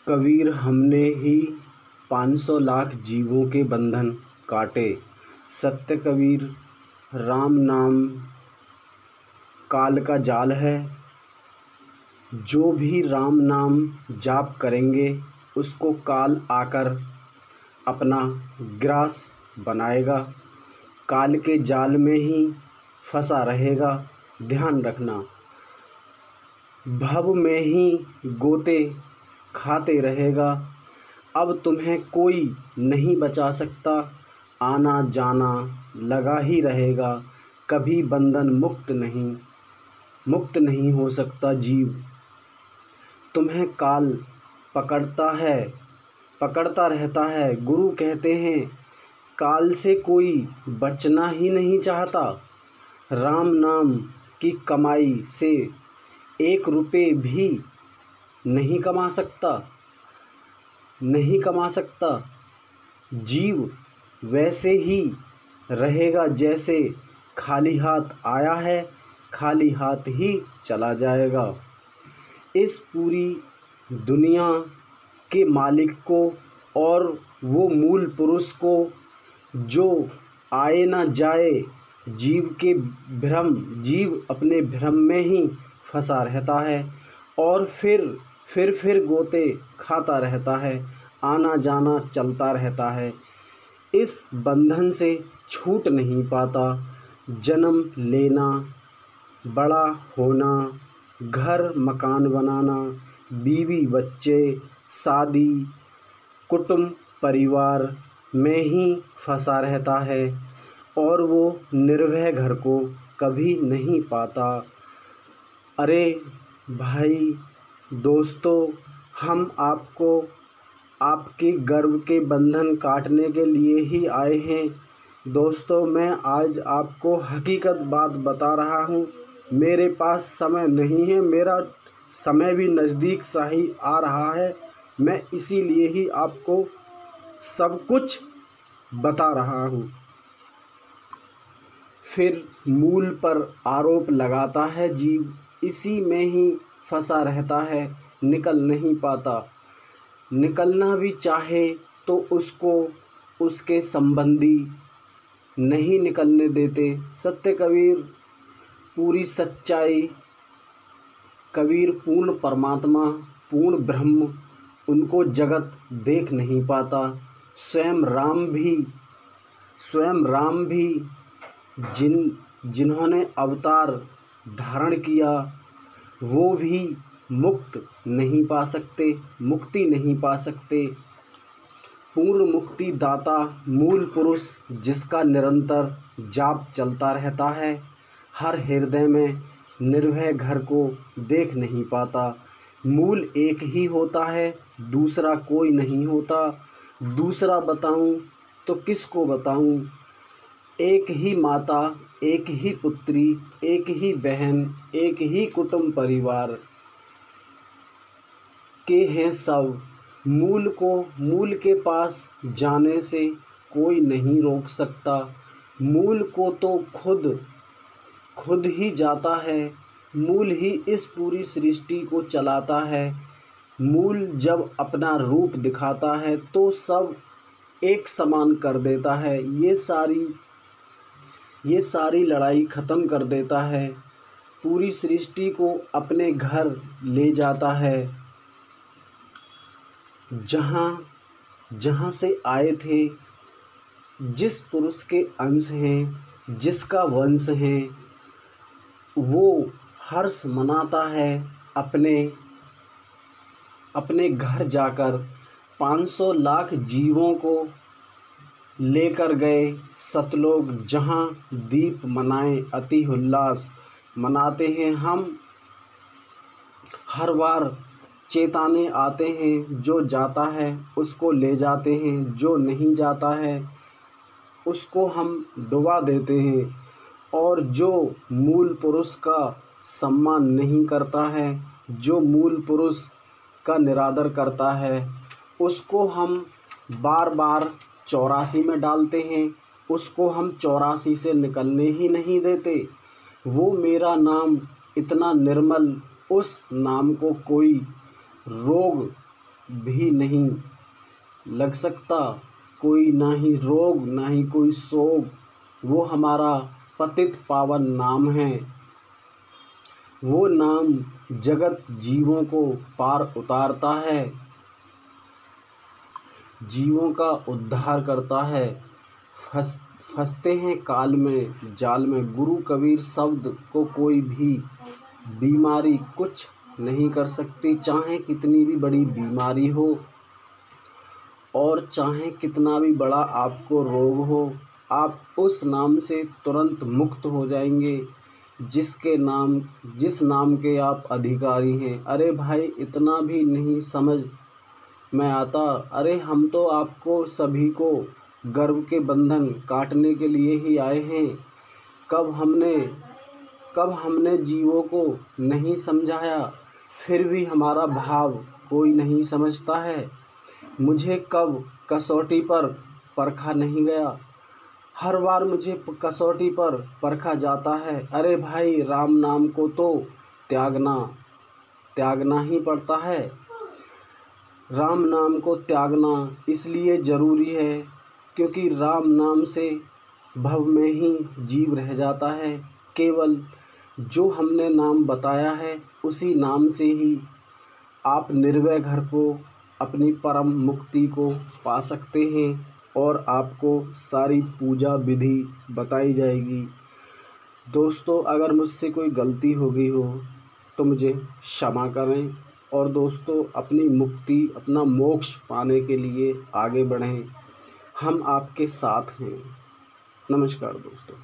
कबीर हमने ही 500 लाख जीवों के बंधन काटे। सत्य कबीर राम नाम काल का जाल है। जो भी राम नाम जाप करेंगे उसको काल आकर अपना ग्रास बनाएगा। काल के जाल में ही फंसा रहेगा। ध्यान रखना, भव में ही गोते खाते रहेगा। अब तुम्हें कोई नहीं बचा सकता। आना जाना लगा ही रहेगा। कभी बंधन मुक्त नहीं हो सकता जीव। तुम्हें काल पकड़ता रहता है। गुरु कहते हैं काल से कोई बचना ही नहीं चाहता। राम नाम की कमाई से 1 रुपये भी नहीं कमा सकता। जीव वैसे ही रहेगा जैसे खाली हाथ आया है, खाली हाथ ही चला जाएगा। इस पूरी दुनिया के मालिक को और वो मूल पुरुष को जो आए ना जाए। जीव अपने भ्रम में ही फंसा रहता है और फिर गोते खाता रहता है। आना जाना चलता रहता है। इस बंधन से छूट नहीं पाता। जन्म लेना, बड़ा होना, घर मकान बनाना, बीवी बच्चे, शादी, कुटुंब परिवार में ही फंसा रहता है और वो निर्भय घर को कभी नहीं पाता। अरे भाई दोस्तों, हम आपको आपके गर्व के बंधन काटने के लिए ही आए हैं। दोस्तों, मैं आज आपको हकीकत बात बता रहा हूँ। मेरे पास समय नहीं है, मेरा समय भी नज़दीक सा ही आ रहा है। मैं इसीलिए ही आपको सब कुछ बता रहा हूँ। फिर मूल पर आरोप लगाता है जीव, इसी में ही फंसा रहता है, निकल नहीं पाता। निकलना भी चाहे तो उसको उसके संबंधी नहीं निकलने देते। सत्य कबीर पूरी सच्चाई, कबीर पूर्ण परमात्मा, पूर्ण ब्रह्म, उनको जगत देख नहीं पाता। स्वयं राम भी जिन्होंने अवतार धारण किया वो भी मुक्ति नहीं पा सकते। पूर्ण मुक्ति दाता मूल पुरुष जिसका निरंतर जाप चलता रहता है, हर हृदय में निर्भय घर को देख नहीं पाता। मूल एक ही होता है, दूसरा कोई नहीं होता। दूसरा बताऊं तो किसको बताऊं। एक ही माता, एक ही पुत्री, एक ही बहन, एक ही कुटुंब परिवार के हैं सब। मूल के पास जाने से कोई नहीं रोक सकता। मूल को तो खुद ही जाता है। मूल ही इस पूरी सृष्टि को चलाता है। मूल जब अपना रूप दिखाता है तो सब एक समान कर देता है। ये सारी लड़ाई ख़त्म कर देता है। पूरी सृष्टि को अपने घर ले जाता है। जहाँ से आए थे, जिस पुरुष के अंश हैं, जिसका वंश है, वो हर्ष मनाता है। अपने घर जाकर 500 लाख जीवों को लेकर गए सतलोक, जहाँ दीप मनाए अति उल्लास मनाते हैं। हम हर बार चेताने आते हैं, जो जाता है उसको ले जाते हैं, जो नहीं जाता है उसको हम डुबा देते हैं। और जो मूल पुरुष का सम्मान नहीं करता है, जो मूल पुरुष का निरादर करता है, उसको हम बार बार 84 में डालते हैं। उसको हम 84 से निकलने ही नहीं देते। वो मेरा नाम इतना निर्मल, उस नाम को कोई रोग भी नहीं लग सकता, कोई ना ही रोग ना ही कोई शोक, वो हमारा पतित पावन नाम है। वो नाम जगत जीवों को पार उतारता है, जीवों का उद्धार करता है। फंसते हैं काल में जाल में, गुरु कबीर शब्द को कोई भी बीमारी कुछ नहीं कर सकती, चाहे कितनी भी बड़ी बीमारी हो और चाहे कितना भी बड़ा आपको रोग हो, आप उस नाम से तुरंत मुक्त हो जाएंगे जिस नाम के आप अधिकारी हैं। अरे भाई, इतना भी नहीं समझ में आता। अरे हम तो आपको सभी को गर्व के बंधन काटने के लिए ही आए हैं। कब हमने जीवों को नहीं समझाया, फिर भी हमारा भाव कोई नहीं समझता है। मुझे कब कसौटी पर परखा नहीं गया, हर बार मुझे कसौटी पर परखा जाता है। अरे भाई, राम नाम को तो त्यागना ही पड़ता है। राम नाम को त्यागना इसलिए ज़रूरी है क्योंकि राम नाम से भव में ही जीव रह जाता है। केवल जो हमने नाम बताया है उसी नाम से ही आप निर्भय घर को, अपनी परम मुक्ति को पा सकते हैं और आपको सारी पूजा विधि बताई जाएगी। दोस्तों, अगर मुझसे कोई गलती हो गई हो तो मुझे क्षमा करें और दोस्तों, अपनी मुक्ति, अपना मोक्ष पाने के लिए आगे बढ़ें। हम आपके साथ हैं। नमस्कार दोस्तों।